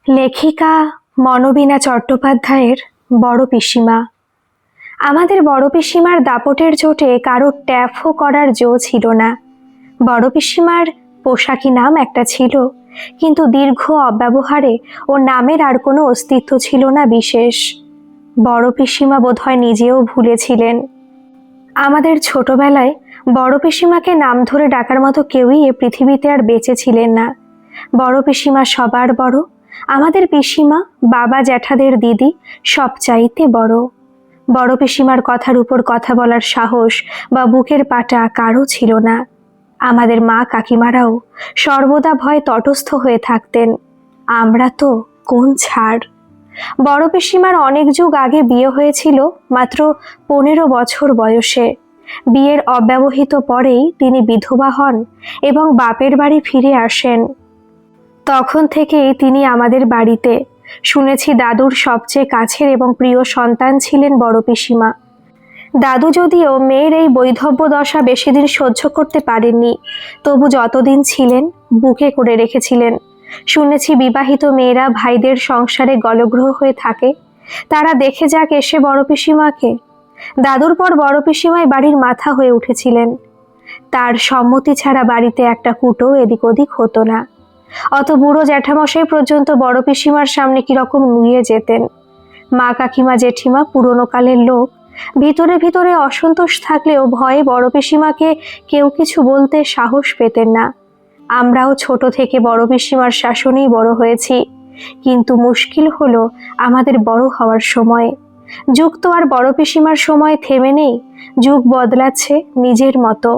লেখিকা মনোবীণা চট্টোপাধ্যায়ের বড় পিসিমা। আমাদের বড় পিসিমার দাপটের চোটে কারোর ট্যাফও করার জো ছিল না। বড় পিসিমার পোশাকি নাম একটা ছিল, কিন্তু দীর্ঘ অব্যবহারে ও নামের আর কোনো অস্তিত্ব ছিল না বিশেষ। বড় পিসিমা বোধহয় নিজেও ভুলেছিলেন। আমাদের ছোটবেলায় বড় পিসিমাকে নাম ধরে ডাকার মতো কেউই এ পৃথিবীতে আর বেঁচে ছিলেন না। বড় পিসিমা সবার বড়, আমাদের পিসিমা, বাবা জ্যাঠাদের দিদি সবচাইতে বড়। বড় পিসিমার কথার উপর কথা বলার সাহস বা বুকের পাটা কারও ছিল না। আমাদের মা কাকিমারাও সর্বদা ভয়ে তটস্থ হয়ে থাকতেন। আমরা তো কোন ছাড়। বড় পিসিমার অনেক যুগ আগে বিয়ে হয়েছিল, মাত্র 15 বছর বয়সে। বিয়ের অব্যবহিত পরেই তিনি বিধবা হন এবং বাপের বাড়ি ফিরে আসেন। তখন থেকেই তিনি আমাদের বাড়িতে। শুনেছি দাদুর সবচেয়ে কাছের এবং প্রিয় সন্তান ছিলেন বড় পিসিমা। দাদু যদিও মেয়ের এই বৈধব্য দশা বেশি দিন সহ্য করতে পারেননি, তবু যতদিন ছিলেন বুকে করে রেখেছিলেন। শুনেছি বিবাহিত মেয়েরা ভাইদের সংসারে গলগ্রহ হয়ে থাকে, তারা দেখে যাক এসে বড় পিসিমাকে। দাদুর পর বড় পিসিমাই বাড়ির মাথা হয়ে উঠেছিলেন। তার সম্মতি ছাড়া বাড়িতে একটা কুটো এদিক ওদিক হতো না। অত বুড়ো জ্যাঠামশাই পর্যন্ত বড় পিসিমার সামনে কিরকম নুয়ে যেতেন। মা কাকিমা জেঠিমা পুরনো কালের লোক, ভিতরে ভিতরে অসন্তোষ থাকলেও ভয়ে বড় পিসিমাকে কেউ কিছু বলতে সাহস পেতেন না। আমরাও ছোট থেকে বড় পিসিমার শাসনেই বড় হয়েছি, কিন্তু মুশকিল হলো আমাদের বড় হওয়ার সময়। যুগ তো আর বড় পিসিমার সময় থেমে নেই, যুগ বদলাচ্ছে নিজের মতো।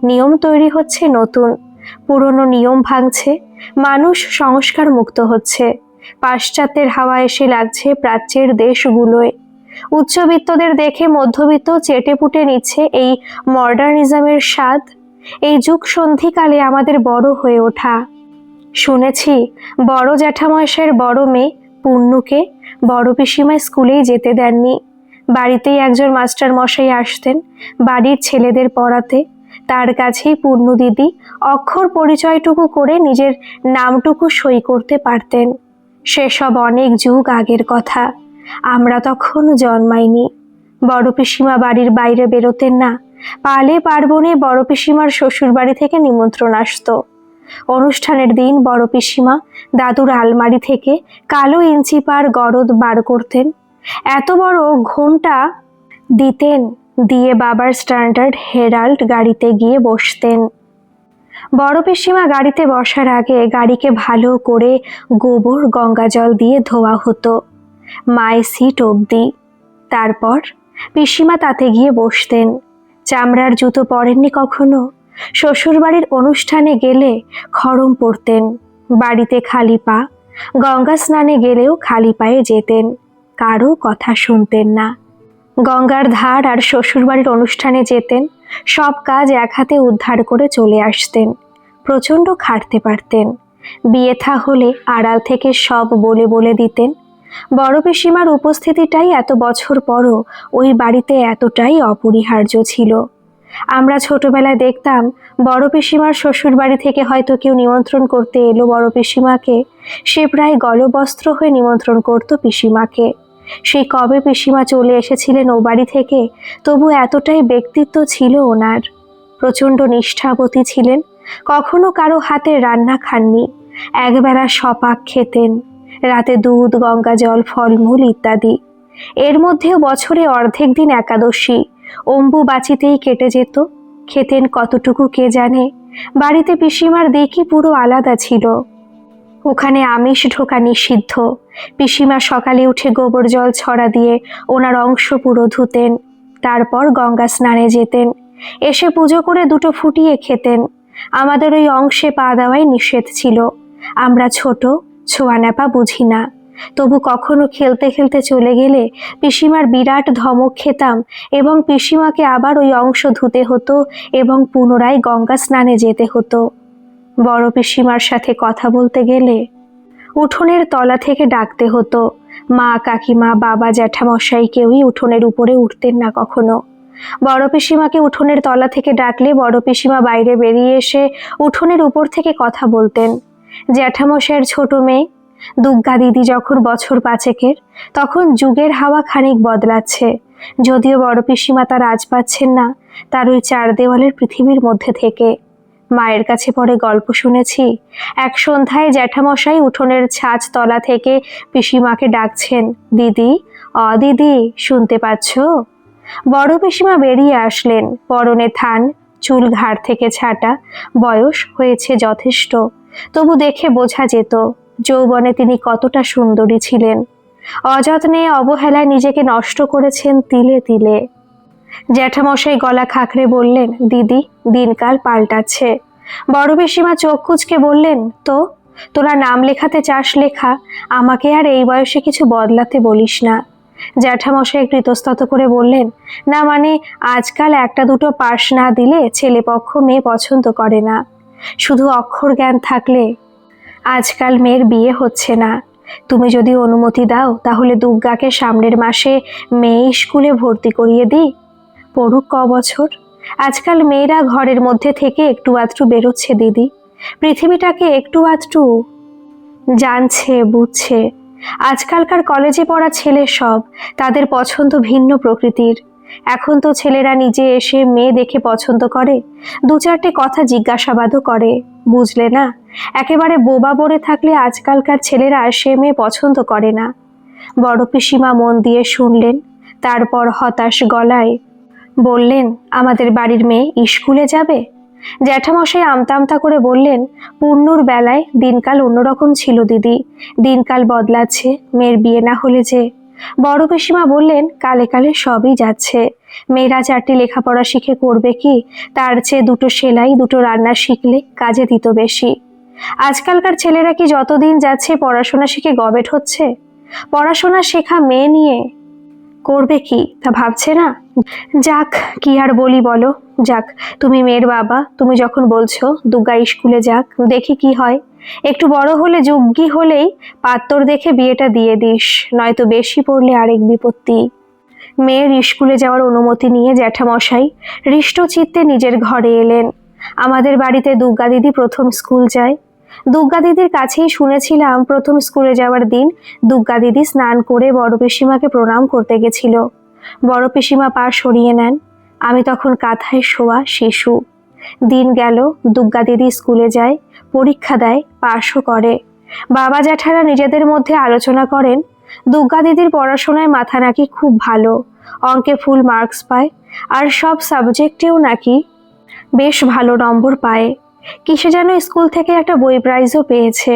নিয়ম তৈরি হচ্ছে নতুন, পুরনো নিয়ম ভাঙছে, মানুষ সংস্কার মুক্ত হচ্ছে। পাশ্চাত্যের হাওয়া এসে লাগছে প্রাচ্যের দেশগুলোয়। উচ্চবিত্তদের দেখে মধ্যবিত্ত চেটেপুটে নিচ্ছে এই মডার্নিজমের স্বাদ। এই যুগ সন্ধিকালে আমাদের বড় হয়ে ওঠা। শুনেছি বড় জ্যাঠামশাইয়ের বড় মেয়ে পুন্নুকে বড় পিসিমা স্কুলেই যেতে দেননি। বাড়িতেই একজন মাস্টার মশাই আসতেন বাড়ির ছেলেদের পড়াতে। তার কাছেই পুন্নু দিদি অক্ষর পরিচয়টুকু করে নিজের নামটুকু সই করতে পারতেন। সেসব অনেক যুগ আগের কথা, আমরা তখন জন্মাইনি। বড় পিসিমা বাড়ির বাইরে বেরোতেন না। পালে পার্বণে বড় পিসিমার শ্বশুর বাড়ি থেকে নিমন্ত্রণ আসতো। অনুষ্ঠানের দিন বড় পিসিমা দাদুর আলমারি থেকে কালো ইঞ্চিপার গরদ বার করতেন, এত বড় ঘোমটা দিতেন, দিয়ে বাবার স্ট্যান্ডার্ড হেরাল্ড গাড়িতে গিয়ে বসতেন। বড় পিসিমা গাড়িতে বসার আগে গাড়িকে ভালো করে গোবর গঙ্গা জল দিয়ে ধোয়া হতো মাই সিট অবধি। তারপর পিসিমা তাতে গিয়ে বসতেন। চামড়ার জুতো পরেননি কখনো। শ্বশুরবাড়ির অনুষ্ঠানে গেলে খড়ম পরতেন, বাড়িতে খালি পা। গঙ্গা স্নানে গেলেও খালি পায়ে যেতেন, কারো কথা শুনতেন না। গঙ্গার ধার আর শ্বশুরবাড়ির অনুষ্ঠানে যেতেন, সব কাজ এক হাতে উদ্ধার করে চলে আসতেন। প্রচণ্ড খাটতে পারতেন। বিয়ে থা হলে আড়াল থেকে সব বলে বলে দিতেন। বড় পিসিমার উপস্থিতিটাই এত বছর পরও ওই বাড়িতে এতটাই অপরিহার্য ছিল। আমরা ছোটবেলায় দেখতাম বড় পিসিমার শ্বশুর বাড়ি থেকে হয়তো কেউ নিমন্ত্রণ করতে এলো বড় পিসিমাকে, সে প্রায় গলবস্ত্র হয়ে নিমন্ত্রণ করত পিসিমাকে। সেই কবে পিসিমা চলে এসেছিলেন ও বাড়ি থেকে, তবু এতটাই ব্যক্তিত্ব ছিল ওনার। প্রচণ্ড নিষ্ঠাবতী ছিলেন, কখনো কারো হাতে রান্না খাননি। একবেলা সপাক খেতেন, রাতে দুধ, গঙ্গা জল, ফলমূল ইত্যাদি। এর মধ্যেও বছরে অর্ধেক দিন একাদশী, অম্বুবাচিতেই কেটে যেত। খেতেন কতটুকু কে জানে। বাড়িতে পিসিমার দিকই পুরো আলাদা ছিল, ওখানে আমিষ ঢোকা নিষিদ্ধ। পিসিমা সকালে উঠে গোবর জল ছড়া দিয়ে ওনার অংশ পুরো ধুতেন, তারপর গঙ্গা স্নানে যেতেন। এসে পুজো করে দুটো ফুটিয়ে খেতেন। আমাদের ওই অংশে পা দেওয়াই নিষেধ ছিল। আমরা ছোট, ছোঁয়া ন্যাপা বুঝি না, তবু কখনো খেলতে খেলতে চলে গেলে পিসিমার বিরাট ধমক খেতাম এবং পিসিমাকে আবার ওই অংশ ধুতে হতো এবং পুনরায় গঙ্গা স্নানে যেতে হতো। বড় পিসিমার সাথে কথা বলতে গেলে উঠোনের তলা থেকে ডাকতে হতো। মা কাকিমা বাবা জ্যাঠামশাই কেউই উঠোনের উপরে উঠতেন না কখনো। বড় পিসিমাকে উঠোনের তলা থেকে ডাকলে বড় পিসিমা বাইরে বেরিয়ে এসে উঠোনের উপর থেকে কথা বলতেন। জ্যাঠামশাইয়ের ছোট মেয়ে দুর্গা দিদি যখন বছর 5-এর, তখন যুগের হাওয়া খানিক বদলাচ্ছে। যদিও বড় পিসিমা তার আজ পাচ্ছেন না তার ওই 4 দেওয়ালের পৃথিবীর মধ্যে থেকে। মায়ের কাছে পরে গল্প শুনেছি, এক সন্ধ্যায় জ্যাঠামশাই উঠোনের ছাদ তলা থেকে পিসিমাকে ডাকছেন, দিদি, দিদি, শুনতে পাচ্ছ? বড় পিসিমা বেরিয়ে আসলেন, পরনে থান, চুল ঘাড় থেকে ছাটা, বয়স হয়েছে যথেষ্ট, তবু দেখে বোঝা যেত যৌবনে তিনি কতটা সুন্দরী ছিলেন। অযত্নে অবহেলায় নিজেকে নষ্ট করেছেন তিলে তিলে। জ্যাঠামশাই গলা খাঁকড়ে বললেন, দিদি, দিনকাল পাল্টাচ্ছে। বড় পিসিমা চোখ কুঁচকে বললেন, তো তোরা নাম লেখাতে চাস লেখা, আমাকে আর এই বয়সে কিছু বদলাতে বলিস না। জ্যাঠামশাই কৃতস্তত করে বললেন, না মানে আজকাল একটা দুটো পাস না দিলে ছেলেপক্ষ মেয়ে পছন্দ করে না। শুধু অক্ষর জ্ঞান থাকলে আজকাল মেয়ের বিয়ে হচ্ছে না। তুমি যদি অনুমতি দাও তাহলে দুর্গাকে সামনের মাসে মেয়ে স্কুলে ভর্তি করিয়ে দিই। পড়ুক বছর। আজকাল মেয়েরা ঘরের মধ্যে থেকে একটু আধটু বেরোচ্ছে দিদি, পৃথিবীটাকে একটু আধটু জানছে, বুঝছে। আজকালকার কলেজে পড়া ছেলে সব, তাদের পছন্দ ভিন্ন প্রকৃতির। এখন তো ছেলেরা নিজে এসে মেয়ে দেখে পছন্দ করে, 2-4টে কথা জিজ্ঞাসাবাদও করে, বুঝলে না? একেবারে বোবা বনে থাকলে আজকালকার ছেলেরা সে মেয়ে পছন্দ করে না। বড় পিসিমা মন দিয়ে শুনলেন, তারপর হতাশ গলায় বললেন, আমাদের বাড়ির মেয়ে স্কুলে যাবে? জ্যাঠামশাই আমতা আমতা করে বললেন, পূর্ণুর বেলায় দিনকাল অন্যরকম ছিল দিদি, দিনকাল বদলাচ্ছে, মেয়ের বিয়ে না হলে যে। বড় পিসিমা বললেন, কালে কালে সবই যাচ্ছে, মেয়েরা 4টি লেখাপড়া শিখে করবে কি, তার চেয়ে 2টো সেলাই 2টো রান্না শিখলে কাজে দিত বেশি। আজকালকার ছেলেরা কি যতদিন যাচ্ছে পড়াশোনা শিখে গবেট হচ্ছে? পড়াশোনা শেখা মেয়ে নিয়ে করবে কি তা ভাবছে না। যাক, কি আর বলি বলো। যাক, তুমি মেয়ের বাবা, তুমি যখন বলছো দুর্গা স্কুলে যাক, দেখি কি হয়। একটু বড় হলে, যোগ্যী হলেই পাত্তর দেখে বিয়েটা দিয়ে দিস, নয়তো বেশি পড়লে আরেক বিপত্তি। মেয়ের স্কুলে যাওয়ার অনুমতি নিয়ে জ্যাঠামশাই হৃষ্টচিত্তে নিজের ঘরে এলেন। আমাদের বাড়িতে দুর্গা দিদি প্রথম স্কুল যায়। দুর্গা দিদির কাছেই শুনেছিলাম প্রথম স্কুলে যাওয়ার দিন দুর্গা দিদি স্নান করে বড় পিসিমাকে প্রণাম করতে গেছিল। বড় পিসিমা পা সরিয়ে নেন। আমি তখন কাঁথায় শোয়া শিশু। দিন গেল, দুর্গা দিদি স্কুলে যায়, পরীক্ষা দেয়, পাশও করে। বাবা জ্যাঠারা নিজেদের মধ্যে আলোচনা করেন, দুর্গা দিদির পড়াশোনায় মাথা নাকি খুব ভালো, অঙ্কে ফুল মার্কস পায়, আর সব সাবজেক্টেও নাকি বেশ ভালো নম্বর পায়। কিসে যেন স্কুল থেকে একটা বই প্রাইজও পেয়েছে।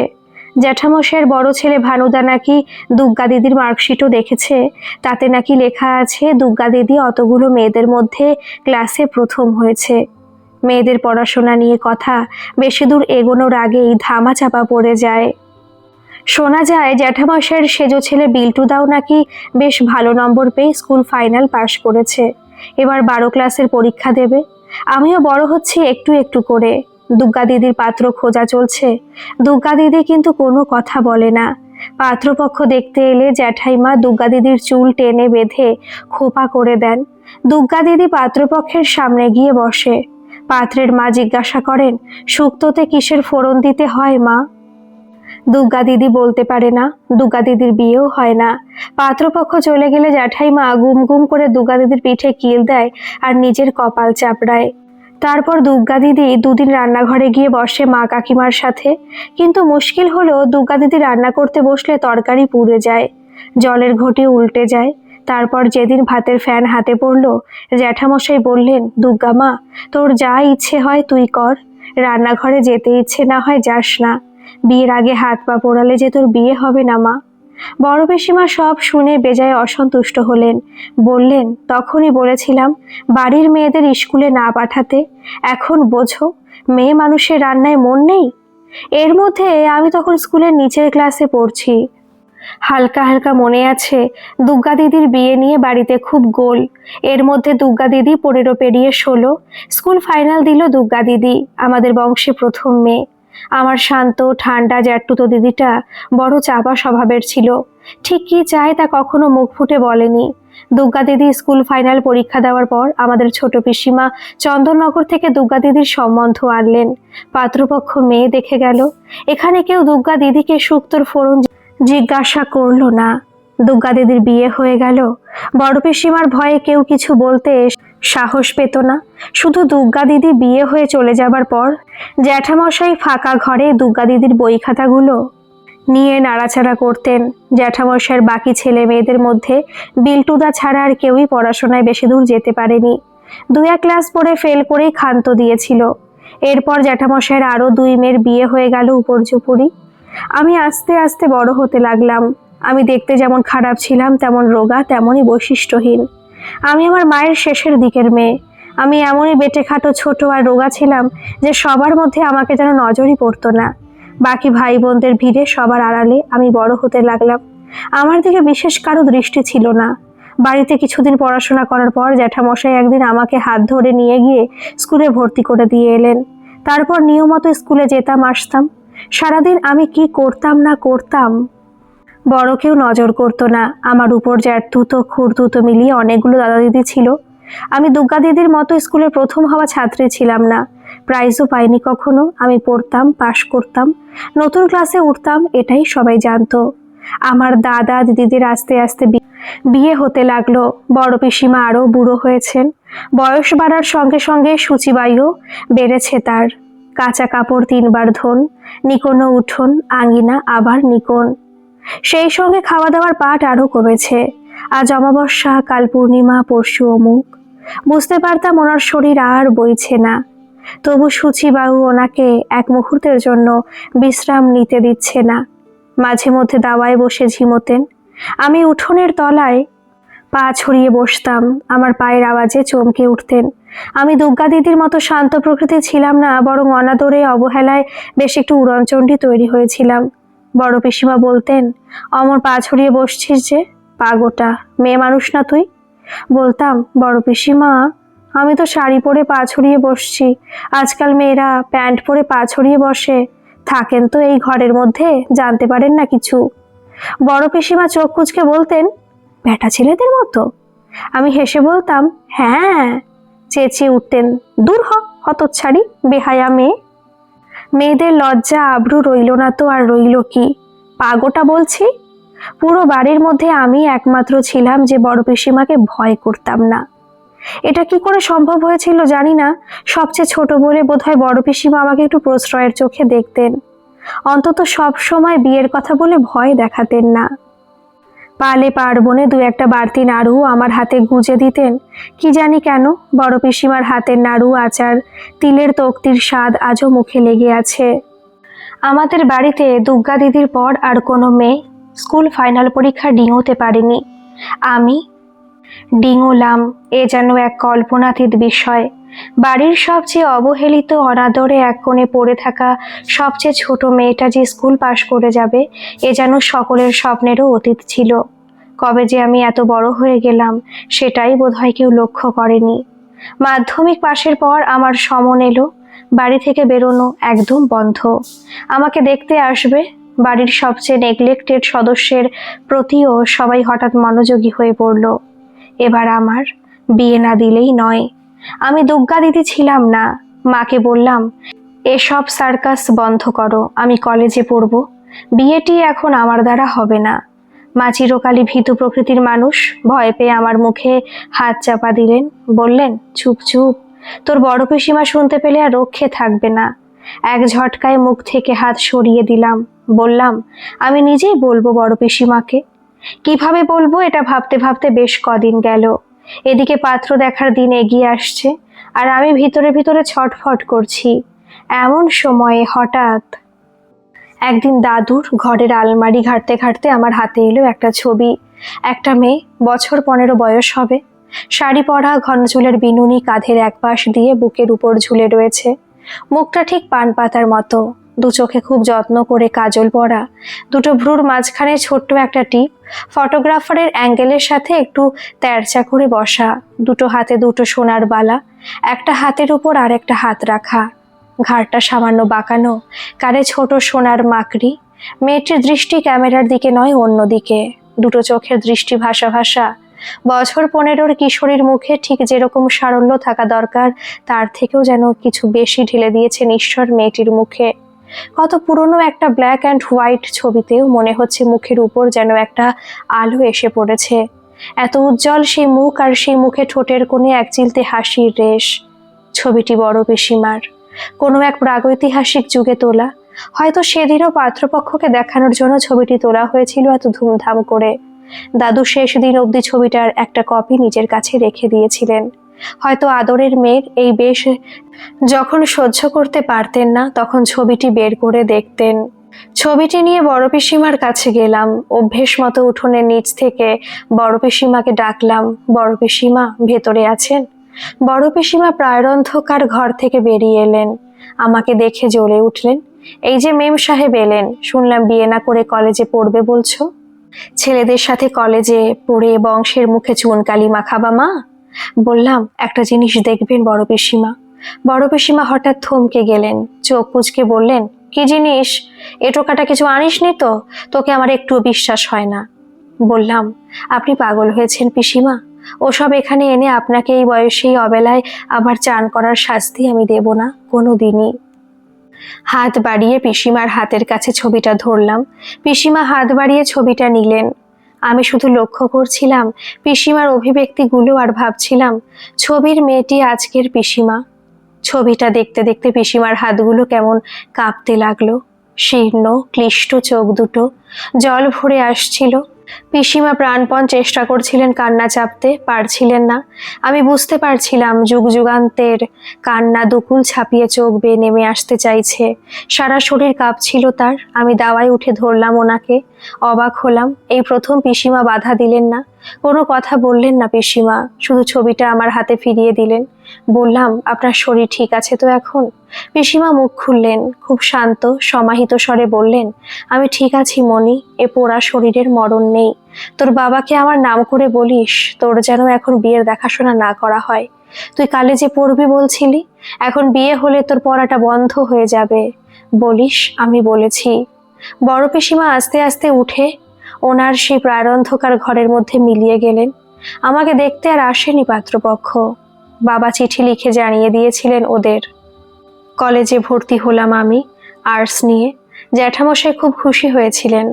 জ্যাঠামশাইয়ের বড় ছেলে ভানুদা নাকি দুর্গা দিদির মার্কশিটও দেখেছে, তাতে নাকি লেখা আছে দুর্গা দিদি অতগুলো মেয়েদের মধ্যে ক্লাসে প্রথম হয়েছে। মেয়েদের পড়াশোনা নিয়ে কথা বেশি দূর এগোনোর আগেই ধামা চাপা পড়ে যায়। শোনা যায় জ্যাঠামশাইয়ের সেজো ছেলে বিল্টুদাও নাকি বেশ ভালো নম্বর পেয়ে স্কুল ফাইনাল পাশ করেছে, এবার 12 ক্লাসের পরীক্ষা দেবে। আমিও বড় হচ্ছি একটু একটু করে। দুর্গা দিদির পাত্র খোঁজা চলছে। দুর্গা দিদি কিন্তু কোনো কথা বলে না। পাত্রপক্ষ দেখতে এলে জ্যাঠাইমা দুর্গা দিদির চুল টেনে বেঁধে খোপা করে দেন। দুর্গা দিদি পাত্রপক্ষের সামনে গিয়ে বসে। পাত্রের মা জিজ্ঞাসা করেন, শুক্তোতে কিসের ফোড়ন দিতে হয় মা? দুর্গা দিদি বলতে পারে না। দুর্গা দিদির বিয়েও হয় না। পাত্রপক্ষ চলে গেলে জ্যাঠাইমা গুম গুম করে দুর্গা দিদির পিঠে কিল দেয় আর নিজের কপাল চাপড়ায়। তারপর দুর্গা দিদি 2 দিন রান্নাঘরে গিয়ে বসে মা কাকিমার সাথে। কিন্তু মুশকিল হলো, দুর্গা দিদি রান্না করতে বসলে তরকারি পুড়ে যায়, জলের ঘটি উল্টে যায়। তারপর যেদিন ভাতের ফ্যান হাতে পড়ল, জ্যাঠামশাই বললেন, দুর্গা মা, তোর যা ইচ্ছে হয় তুই কর, রান্নাঘরে যেতে ইচ্ছে না হয় যাস না, বিয়ের আগে হাত পা পোড়ালে যে তোর বিয়ে হবে না মা। বড় পিসিমা সব শুনে বেজায় অসন্তুষ্ট হলেন। বললেন, তখনই বলেছিলাম বাড়ির মেয়েদের স্কুলে না পাঠাতে, এখন বোঝো মেয়ে মানুষের রান্নায় মন নেই। এর মধ্যে আমি তখন স্কুলের নিচের ক্লাসে পড়ছি। হালকা হালকা মনে আছে দুর্গা দিদির বিয়ে নিয়ে বাড়িতে খুব গোল। এর মধ্যে দুর্গা দিদি 15 পেরিয়ে 16, স্কুল ফাইনাল দিল দুর্গা দিদি, আমাদের বংশে প্রথম মেয়ে। আমার শান্ত ঠান্ডা জ্যাঠতুতো দিদিটা বড় চাপা স্বভাবের ছিল। ঠিক কি চায় তা কখনো মুখ ফুটে বলেনি। দুর্গা দিদি স্কুল ফাইনাল পরীক্ষা দেওয়ার পর আমাদের ছোট পিসিমা চন্দননগর থেকে দুর্গা দিদির সম্বন্ধ আনলেন। পাত্রপক্ষ মেয়ে দেখে গেল। এখানে কেউ দুর্গা দিদিকে সুক্তোর ফোড়ন জিজ্ঞাসা করলো না। দুর্গা দিদির বিয়ে হয়ে গেল। বড় পিসিমার ভয়ে কেউ কিছু বলতে সাহস পেত না। শুধু দুর্গা দিদি বিয়ে হয়ে চলে যাবার পর জ্যাঠামশাই ফাঁকা ঘরে দুর্গা দিদির বই খাতাগুলো নিয়ে নাড়াচাড়া করতেন। জ্যাঠামশাইয়ের বাকি ছেলে মেয়েদের মধ্যে বিল্টুদা ছাড়া আর কেউই পড়াশোনায় বেশি দূর যেতে পারেনি। 2-1 ক্লাস পড়ে ফেল করেই ক্ষান্ত দিয়েছিল। এরপর জ্যাঠামশাইয়ের আরও 2 মেয়ের বিয়ে হয়ে গেল উপর্যুপুরি। আমি আস্তে আস্তে বড় হতে লাগলাম। আমি দেখতে যেমন খারাপ ছিলাম, তেমন রোগা, তেমনই বৈশিষ্ট্যহীন। আমি আমার মায়ের শেষের দিকের মেয়ে। আমি এমনই বেটেখাটো, ছোট আর রোগা ছিলাম যে সবার মধ্যে আমাকে যেন নজরই পড়তো না। বাকি ভাই বোনদের ভিড়ে সবার আড়ালে আমি বড় হতে লাগলাম। আমার দিকে বিশেষ কারো দৃষ্টি ছিল না। বাড়িতে কিছুদিন পড়াশোনা করার পর জ্যাঠামশাই একদিন আমাকে হাত ধরে নিয়ে গিয়ে স্কুলে ভর্তি করে দিয়ে এলেন। তারপর নিয়মিত স্কুলে যেতাম আসতাম। সারাদিন আমি কি করতাম না করতাম বড় কেউ নজর করতো না। আমার উপর জ্যাঠতুতো খুড়তুতো মিলিয়ে অনেকগুলো দাদা দিদি ছিল। আমি দুর্গা দিদির মতো স্কুলের প্রথম হওয়া ছাত্রী ছিলাম না। প্রাইজও পাইনি কখনো। আমি পড়তাম, পাশ করতাম, নতুন ক্লাসে উঠতাম, এটাই সবাই জানতো। আমার দাদা দিদিদের আস্তে আস্তে বিয়ে হতে লাগলো। বড় পিসিমা আরও বুড়ো হয়েছেন। বয়স বাড়ার সঙ্গে সঙ্গে সূচিবায়ু বেড়েছে তার। কাঁচা কাপড় 3 বার ধোন, নিকোনো উঠোন, আঙ্গিনা, আবার নিকোন। সেই সঙ্গে খাওয়া দাওয়ার পাট আরও কমেছে। আজ অমাবস্যা, কাল পূর্ণিমা, পরশু অমুক। বুঝতে পারতাম ওনার শরীর আর বইছে না। তবু সূচিবাবু ওনাকে এক মুহূর্তের জন্য বিশ্রাম নিতে দিচ্ছে না। মাঝে মধ্যে দাওয়ায় বসে ঝিমোতেন। আমি উঠোনের তলায় পা ছড়িয়ে বসতাম। আমার পায়ের আওয়াজে চমকে উঠতেন। আমি দুর্গা দিদির মতো শান্ত প্রকৃতি ছিলাম না, বরং অনাদরে অবহেলায় বেশ একটু উড়নচণ্ডী তৈরি হয়েছিলাম। বড় পিসিমা বলতেন, অমর পা ছড়িয়ে বসছিস যে, পা গোটা, মেয়ে মানুষ না তুই? বলতাম, বড় পিসিমা আমি তো শাড়ি পরে পা ছড়িয়ে বসছি। আজকাল মেয়েরা প্যান্ট পরে পা ছড়িয়ে বসে। থাকেন তো এই ঘরের মধ্যে, জানতে পারেন না কিছু। বড় পিসিমা চোখ কুঁচকে বলতেন, ব্যাটা ছেলেদের মতো। আমি হেসে বলতাম, হ্যাঁ। চেঁচিয়ে উঠতেন, দূর হ হতচ্ছাড়ি, বেহায়া মেয়ে। মেয়েদের লজ্জা আবরু রইল না তো আর রইল কি? পাগোটা বলছি। পুরো বাড়ির মধ্যে আমি একমাত্র ছিলাম যে বড় পিসিমাকে ভয় করতাম না। এটা কি করে সম্ভব হয়েছিল জানি না। সবচেয়ে ছোট বলে বোধহয় বড় পিসিমা আমাকে একটু প্রশ্রয়ের চোখে দেখতেন। অন্তত সব সময় বিয়ের কথা বলে ভয় দেখাতেন না। পালে পার্বণে 2-1টা বাড়তি নাড়ু আমার হাতে গুজে দিতেন। কি জানি কেন বড় পিসিমার হাতের নাড়ু, আচার, তিলের তক্তির স্বাদ আজও মুখে লেগে আছে। আমাদের বাড়িতে দুর্গা দিদির পর আর কোনো মেয়ে স্কুল ফাইনাল পরীক্ষা ডিঙোতে পারেনি। আমি ডিঙোলাম। এ যেন এক কল্পনাতীত বিষয়। বাড়ির সবচেয়ে অবহেলিত, অনাদরে এক কোণে পড়ে থাকা সবচেয়ে ছোট মেয়েটা যে স্কুল পাশ করে যাবে, এ যেন সকলের স্বপ্নেরও অতীত ছিল। কবে যে আমি এত বড় হয়ে গেলাম সেটাই বোধহয় কেউ লক্ষ্য করেনি। মাধ্যমিক পাশের পর আমার সমন এলো। বাড়ি থেকে বেরোনো একদম বন্ধ। আমাকে দেখতে আসবে বাড়ির সবচেয়ে নেগলেক্টেড সদস্যের প্রতিও সবাই হঠাৎ মনোযোগী হয়ে পড়ল। এবার আমার বিয়ে না দিলেই নয়। আমি দুর্গা দিদি ছিলাম না। মাকে বললাম, এসব সার্কাস বন্ধ করো, আমি কলেজে পড়ব। বিয়েটি এখন আমার দ্বারা হবে না। মা চিরকালই ভীতু প্রকৃতির মানুষ। ভয় পেয়ে আমার মুখে হাত চাপা দিলেন, বললেন, চুপ চুপ, তোর বড় পিসিমা শুনতে পেলে আর রক্ষে থাকবে না। এক ঝটকায় মুখ থেকে হাত সরিয়ে দিলাম। বললাম, আমি নিজেই বলবো বড় পিসিমাকে। কিভাবে বলবো এটা ভাবতে ভাবতে বেশ কদিন গেল। এদিকে পাত্র দেখার দিন এগিয়ে আসছে আর আমি ভিতরে ভিতরে ছটফট করছি। এমন সময়ে হঠাৎ একদিন দাদুর ঘরের আলমারি ঘাঁটতে ঘাঁটতে আমার হাতে এলো একটা ছবি। একটা মেয়ে, বছর 15 বয়স হবে। শাড়ি পরা, ঘন চুলের বিনুনি কাঁধের এক পাশ দিয়ে বুকের উপর ঝুলে রয়েছে। মুখটা ঠিক পান পাতার মতো। 2 চোখে খুব যত্ন করে কাজল পরা। 2টো ভ্রুর মাঝখানে ছোট্ট একটা টিপ। ফটোগ্রাফারের অ্যাঙ্গেলের সাথে একটু তেরচা করে বসা। 2টো হাতে 2টো সোনার বালা। একটা হাতের উপর আর একটা হাত রাখা। ঘাড়টা সামান্য বাঁকানো, কানে ছোট সোনার মাকড়ি। মেয়েটির দৃষ্টি ক্যামেরার দিকে নয়, অন্যদিকে। 2টো চোখের দৃষ্টি ভাসা ভাসা। বছর 15-র কিশোরীর মুখে ঠিক যেরকম সারল্য থাকা দরকার তার থেকেও যেন কিছু বেশি ঢেলে দিয়েছে ঈশ্বর মেয়েটির মুখে। কত পুরনো একটা ব্ল্যাক অ্যান্ড হোয়াইট ছবিতেও মনে হচ্ছে মুখের উপর যেন একটা আলো এসে পড়েছে। এত উজ্জ্বল সেই মুখ, আর সেই মুখে ঠোঁটের কোণে এক চিলতে হাসির রেশ। ছবিটি বড় পিসিমার, কোনো এক প্রাগৈতিহাসিক যুগে তোলা। হয়তো সেদিনও পাত্রপক্ষকে দেখানোর জন্য ছবিটি তোলা হয়েছিল এত ধুমধাম করে। দাদু শেষ দিন অবধি ছবিটার একটা কপি নিজের কাছে রেখে দিয়েছিলেন। হয়তো আদরের মেয়ের এই বেশ যখন সহ্য করতে পারতেন না, তখন ছবিটি বের করে দেখতেন। ছবিটি নিয়ে বড় পিসিমার কাছে গেলাম। অভ্যেস মতো উঠোনের নিচ থেকে বড় পিসিমাকে ডাকলাম, বড় পিসিমা ভেতরে আছেন? বড় পিসিমা প্রায় অন্ধকার ঘর থেকে বেরিয়ে এলেন। আমাকে দেখে জ্বলে উঠলেন, এই যে মেম সাহেব এলেন, শুনলাম বিয়ে না করে কলেজে পড়বে বলছো। ছেলেদের সাথে কলেজে পড়ে বংশের মুখে চুনকালি মাখাবা মা? বললাম, একটা জিনিস দেখবেন বড় পিসিমা। বড় পিসিমা হঠাৎ থমকে গেলেন, চোখ কুঁচকে বললেন, কি জিনিস? এ টোকাটা কিছু আনিসনি তো? তোকে আমার একটু বিশ্বাস হয় না। বললাম, আপনি পাগল হয়েছেন পিসিমা? ওসব এখানে এনে আপনাকে এই বয়সেই অবেলায় আবার চান করার শাস্তি আমি দেব না কোনো দিনই। হাত বাড়িয়ে পিসিমার হাতের কাছে ছবিটা ধরলাম। পিসিমা হাত বাড়িয়ে ছবিটা নিলেন। আমি শুধু লক্ষ্য করছিলাম পিসিমার অভিব্যক্তিগুলো, আর ভাবছিলাম ছবির মেয়েটি আজকের পিসিমা। ছবিটা দেখতে দেখতে পিসিমার হাতগুলো কেমন কাঁপতে লাগলো। শীর্ণ ক্লিষ্ট চোখ দুটো জল ভরে আসছিল। পিসিমা প্রাণপণ চেষ্টা করছিলেন কান্না চাপতে, পারছিলেন না। আমি বুঝতে পারছিলাম যুগ যুগান্তের কান্না দুকুল ছাপিয়ে চোখ বেয়ে নেমে আসতে চাইছে। সারা শরীর কাঁপছিল তার। আমি দাওয়ায় উঠে ধরলাম ওনাকে। অবাক হলাম, এই প্রথম পিসিমা বাধা দিলেন না, কোনো কথা বললেন না পিসিমা, শুধু ছবিটা আমার হাতে ফিরিয়ে দিলেন। বললাম, আপনার শরীর ঠিক আছে তো এখন? পিসিমা মুখ খুললেন, খুব শান্ত সমাহিত স্বরে বললেন, আমি ঠিক আছি মনি, এ পোড়া শরীরের মরণ নেই। তোর বাবাকে আমার নাম করে বলিস তোর যেন এখন বিয়ের দেখাশোনা না করা হয়। তুই কলেজে পড়বি বলছিলি, এখন বিয়ে হলে তোর পড়াটা বন্ধ হয়ে যাবে। বলিস আমি বলেছি। বড় পিসিমা আস্তে আস্তে উঠে ওনার সেই প্রায়ন্ধকার ঘরের মধ্যে মিলিয়ে গেলেন। আমাকে দেখতে আর আসেনি পাত্রপক্ষ। বাবা চিঠি লিখে জানিয়ে দিয়েছিলেন ওদের। কলেজে ভর্তি হলাম আমি আর্টস নিয়ে। জ্যাঠামশাই খুব খুশি হয়েছিলেন।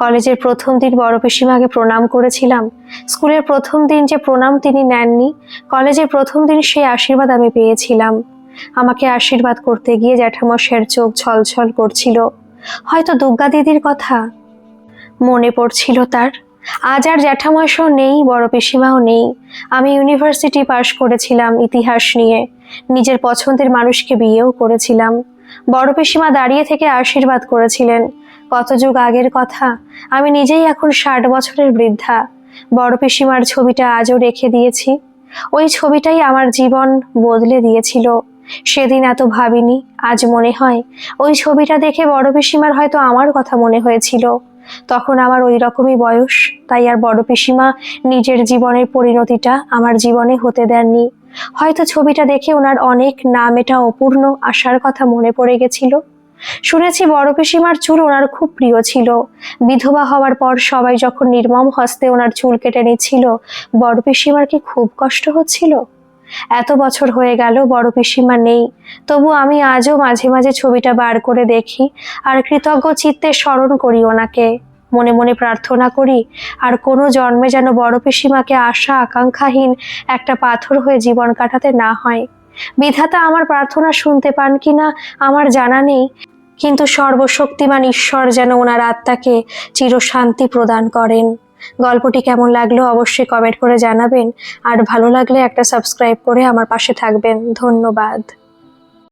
কলেজের প্রথম দিন বড় পিসিমাকে প্রণাম করেছিলাম। স্কুলের প্রথম দিন যে প্রণাম তিনি নেননি, কলেজের প্রথম দিন সেই আশীর্বাদ আমি পেয়েছিলাম। আমাকে আশীর্বাদ করতে গিয়ে জ্যাঠামশাইয়ের চোখ ছলছল করছিল। হয়তো দুর্গা দিদির কথা মনে পড়ছিল তার। আজ আর জ্যাঠামশাইও নেই, বড় পিসিমাও নেই। আমি ইউনিভার্সিটি পাশ করেছিলাম ইতিহাস নিয়ে। নিজের পছন্দের মানুষকে বিয়েও করেছিলাম। বড় পিসিমা দাঁড়িয়ে থেকে আশীর্বাদ করেছিলেন। কত যুগ আগের কথা। আমি নিজেই এখন 60 বছরের বৃদ্ধা। বড় পিসিমার ছবিটা আজও রেখে দিয়েছি। ওই ছবিটাই আমার জীবন বদলে দিয়েছিল। সেদিন এত ভাবিনি, আজ মনে হয় ওই ছবিটা দেখে বড় পিসিমার হয়তো আমার কথা মনে হয়েছিল। তখন আমার ওই রকমই বয়স, তাই আর বড় পিসিমা নিজের জীবনের পরিণতিটা আমার জীবনে হতে দেননি। হয়তো ছবিটা দেখে ওনার অনেক না মেটা অপূর্ণ আশার কথা মনে পড়ে গেছিল। শুনেছি বড় পিসিমার চুল ওনার খুব প্রিয় ছিল। বিধবা হওয়ার পর সবাই যখন নির্মম হস্তে ওনার চুল কেটে নিচ্ছিল, বড় পিসিমার কি খুব কষ্ট হচ্ছিল? এত বছর হয়ে গেল বড় পিসিমা নেই, তবু আমি আজও মাঝে মাঝে ছবিটা বার করে দেখি আর কৃতজ্ঞ চিত্তে স্মরণ করি ওনাকে। মনে মনে প্রার্থনা করি আর কোনো জন্মে যেন বড় পিসিমাকে আশা আকাঙ্ক্ষাহীন একটা পাথর হয়ে জীবন কাটাতে না হয়। বিধাতা আমার প্রার্থনা শুনতে পান কিনা আমার জানা নেই, কিন্তু সর্বশক্তিমান ঈশ্বর যেন ওনার আত্মাকে চিরশান্তি প্রদান করেন। গল্পটি কেমন লাগলো অবশ্যই কমেন্ট করে জানাবেন, আর ভালো লাগলে একটা সাবস্ক্রাইব করে আমার পাশে থাকবেন। ধন্যবাদ।